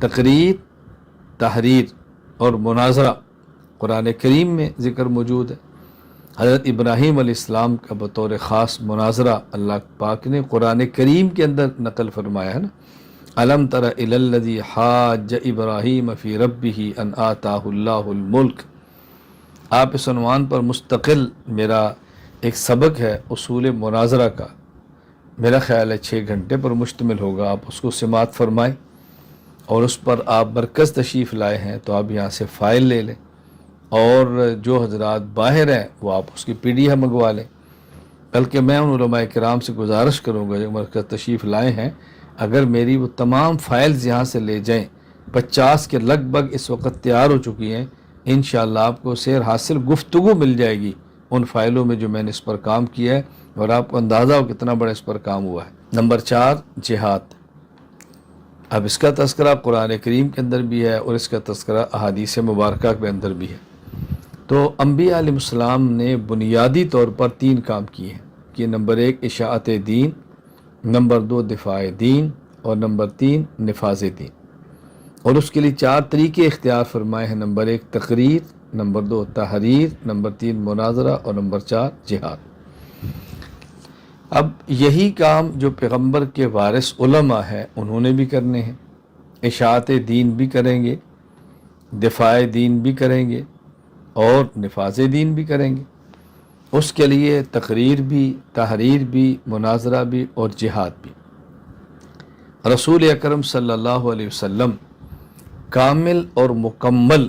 تقریر، تحریر اور مناظرہ قرآن کریم میں ذکر موجود ہے۔ حضرت ابراہیم علیہ السلام کا بطور خاص مناظرہ اللہ پاک نے قرآن کریم کے اندر نقل فرمایا ہے نا، الم تر الی الذی حاج ابراہیم فی ربہ ان آتاہ اللہ الملک۔ آپ اس عنوان پر مستقل میرا ایک سبق ہے اصول مناظرہ کا، میرا خیال ہے 6 گھنٹے پر مشتمل ہوگا، آپ اس کو سماعت فرمائیں، اور اس پر آپ مرکز تشریف لائے ہیں تو آپ یہاں سے فائل لے لیں، اور جو حضرات باہر ہیں وہ آپ اس کی PDF منگوا لیں۔ بلکہ میں ان علماء کرام سے گزارش کروں گا جو مرکز تشریف لائے ہیں، اگر میری وہ تمام فائلز یہاں سے لے جائیں، 50 کے لگ بھگ اس وقت تیار ہو چکی ہیں، انشاءاللہ آپ کو سیر حاصل گفتگو مل جائے گی ان فائلوں میں جو میں نے اس پر کام کیا ہے، اور آپ کو اندازہ ہو کتنا بڑا اس پر کام ہوا ہے۔ نمبر 4، جہاد۔ اب اس کا تذکرہ قرآن کریم کے اندر بھی ہے اور اس کا تذکرہ احادیث مبارکہ کے اندر بھی ہے۔ تو انبیاء علیہ السلام نے بنیادی طور پر 3 کام کیے ہیں کہ نمبر 1 اشاعت دین، نمبر 2 دفاع دین، اور نمبر 3 نفاذ دین، اور اس کے لیے 4 طریقے اختیار فرمائے ہیں۔ نمبر 1 تقریر، نمبر 2 تحریر، نمبر 3 مناظرہ، اور نمبر 4 جہاد۔ اب یہی کام جو پیغمبر کے وارث علماء ہیں انہوں نے بھی کرنے ہیں، اشاعت دین بھی کریں گے، دفاع دین بھی کریں گے، اور نفاذ دین بھی کریں گے۔ اس کے لیے تقریر بھی، تحریر بھی، مناظرہ بھی، اور جہاد بھی۔ رسول اکرم صلی اللہ علیہ وسلم کامل اور مکمل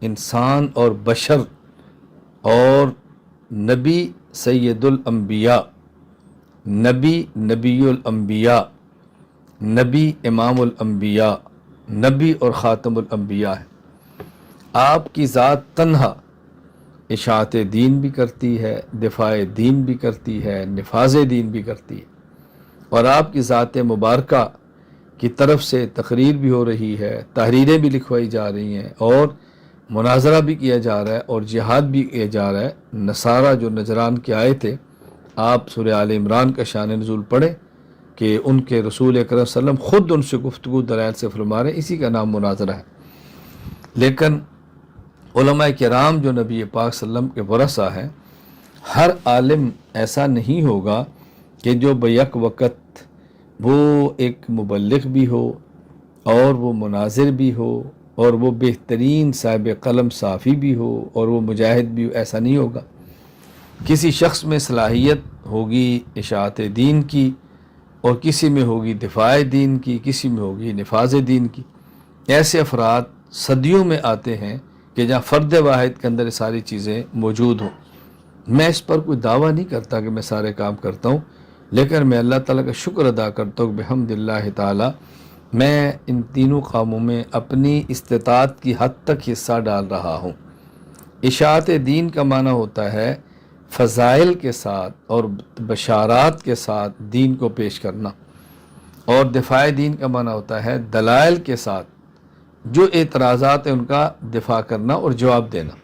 انسان اور بشر اور نبی سید الانبیاء، نبی نبی الانبیاء، نبی امام الانبیاء، نبی اور خاتم الانبیاء ہے۔ آپ کی ذات تنہا اشاعت دین بھی کرتی ہے، دفاع دین بھی کرتی ہے، نفاذ دین بھی کرتی ہے، اور آپ کی ذات مبارکہ کی طرف سے تقریر بھی ہو رہی ہے، تحریریں بھی لکھوائی جا رہی ہیں، اور مناظرہ بھی کیا جا رہا ہے، اور جہاد بھی کیا جا رہا ہے۔ نصارہ جو نجران کے آئے تھے، آپ سورہ آل عمران کا شان نزول پڑھیں کہ ان کے رسول اکرم صلی اللہ علیہ وسلم خود ان سے گفتگو دلائل سے فرما رہے ہیں، اسی کا نام مناظرہ ہے۔ لیکن علماء کرام جو نبی پاک صلی اللہ علیہ وسلم کے ورثہ ہیں، ہر عالم ایسا نہیں ہوگا کہ جو بیک وقت وہ ایک مبلغ بھی ہو، اور وہ مناظر بھی ہو، اور وہ بہترین صاحب قلم صافی بھی ہو، اور وہ مجاہد بھی ہو، ایسا نہیں ہوگا۔ کسی شخص میں صلاحیت ہوگی اشاعت دین کی، اور کسی میں ہوگی دفاع دین کی، کسی میں ہوگی نفاذ دین کی۔ ایسے افراد صدیوں میں آتے ہیں کہ جہاں فرد واحد کے اندر ساری چیزیں موجود ہوں۔ میں اس پر کوئی دعویٰ نہیں کرتا کہ میں سارے کام کرتا ہوں، لیکن میں اللہ تعالیٰ کا شکر ادا کرتا ہوں بحمد اللہ تعالیٰ میں ان تینوں کاموں میں اپنی استطاعت کی حد تک حصہ ڈال رہا ہوں۔ اشاعت دین کا معنی ہوتا ہے فضائل کے ساتھ اور بشارات کے ساتھ دین کو پیش کرنا، اور دفاع دین کا معنی ہوتا ہے دلائل کے ساتھ جو اعتراضات ہیں ان کا دفاع کرنا اور جواب دینا،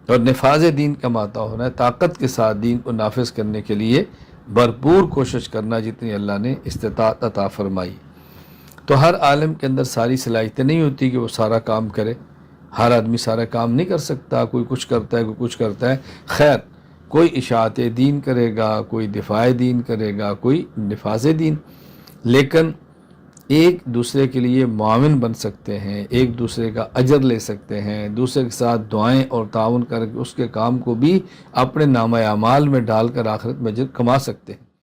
اور نفاذ دین کا معنی ہونا ہے طاقت کے ساتھ دین کو نافذ کرنے کے لیے بھرپور کوشش کرنا جتنی اللہ نے استطاعت عطا فرمائی۔ تو ہر عالم کے اندر ساری صلاحیتیں نہیں ہوتی کہ وہ سارا کام کرے، ہر آدمی سارا کام نہیں کر سکتا، کوئی کچھ کرتا ہے، کوئی کچھ کرتا ہے۔ خیر، کوئی اشاعت دین کرے گا، کوئی دفاع دین کرے گا، کوئی نفاذ دین، لیکن ایک دوسرے کے لیے معاون بن سکتے ہیں، ایک دوسرے کا اجر لے سکتے ہیں، دوسرے کے ساتھ دعائیں اور تعاون کر کے اس کے کام کو بھی اپنے نامہ اعمال میں ڈال کر آخرت میں اجر کما سکتے ہیں۔